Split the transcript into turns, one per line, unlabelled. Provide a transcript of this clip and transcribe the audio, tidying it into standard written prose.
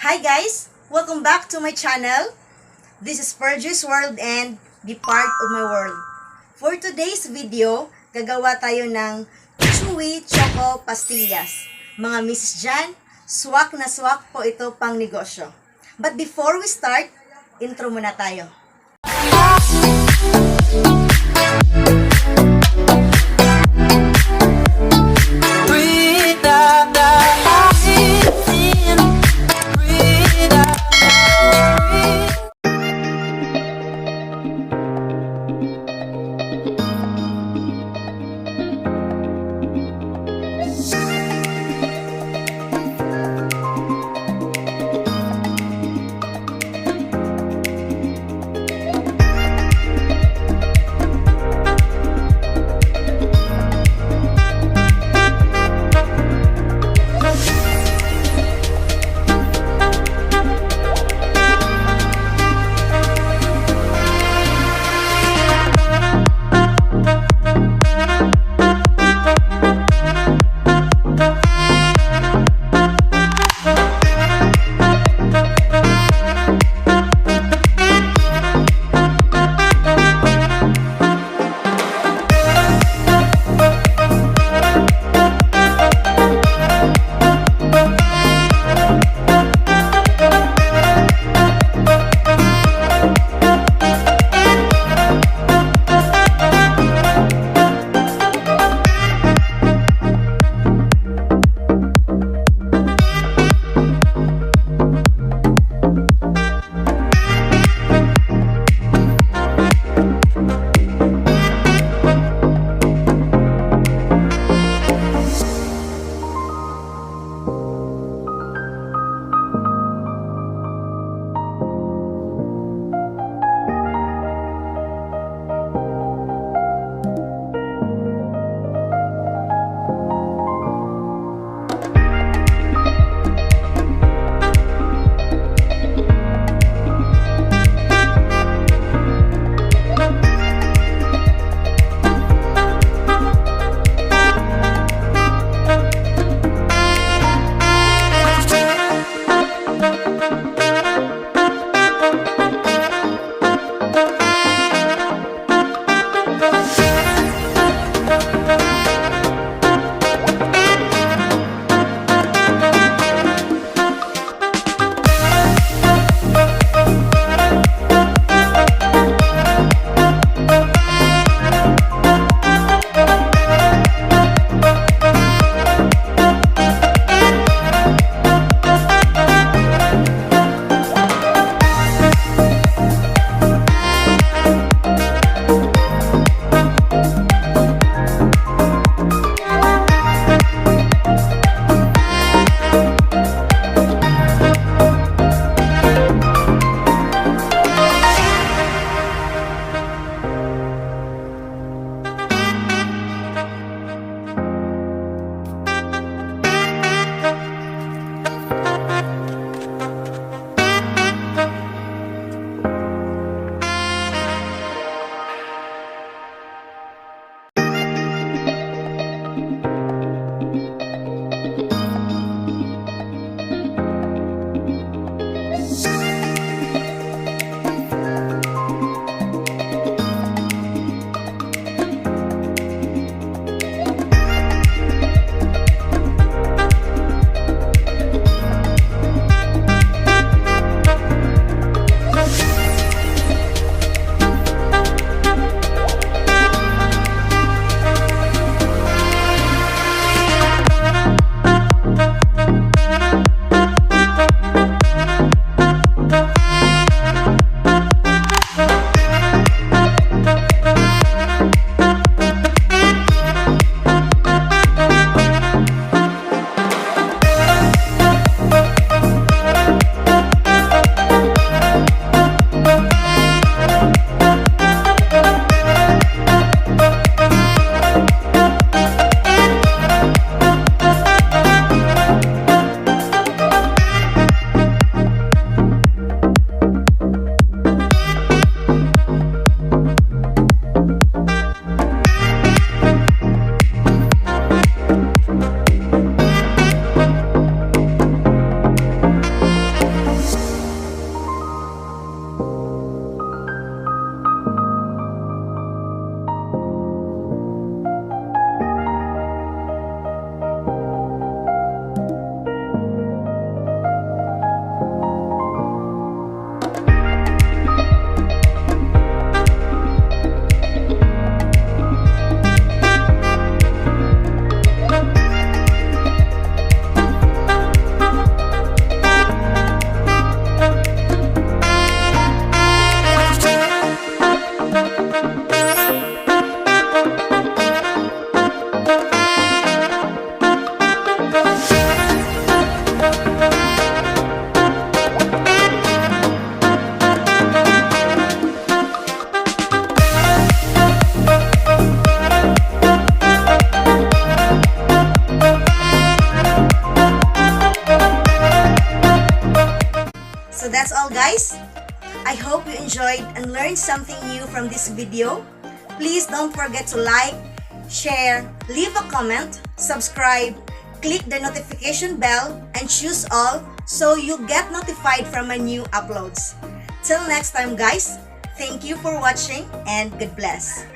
Hi guys! Welcome back to my channel. This is Perju's World and be part of my world. For today's video, gagawa tayo ng CHEWY Choco Pastillas. Mga miss dyan, swak na swak po ito pang negosyo. But before we start, intro muna tayo. So that's all, guys. I hope you enjoyed and learned something new from this video. Please don't forget to like, share, leave a comment, subscribe, click the notification bell, and choose all so you get notified from my new uploads. Till next time, guys, thank you for watching and God bless.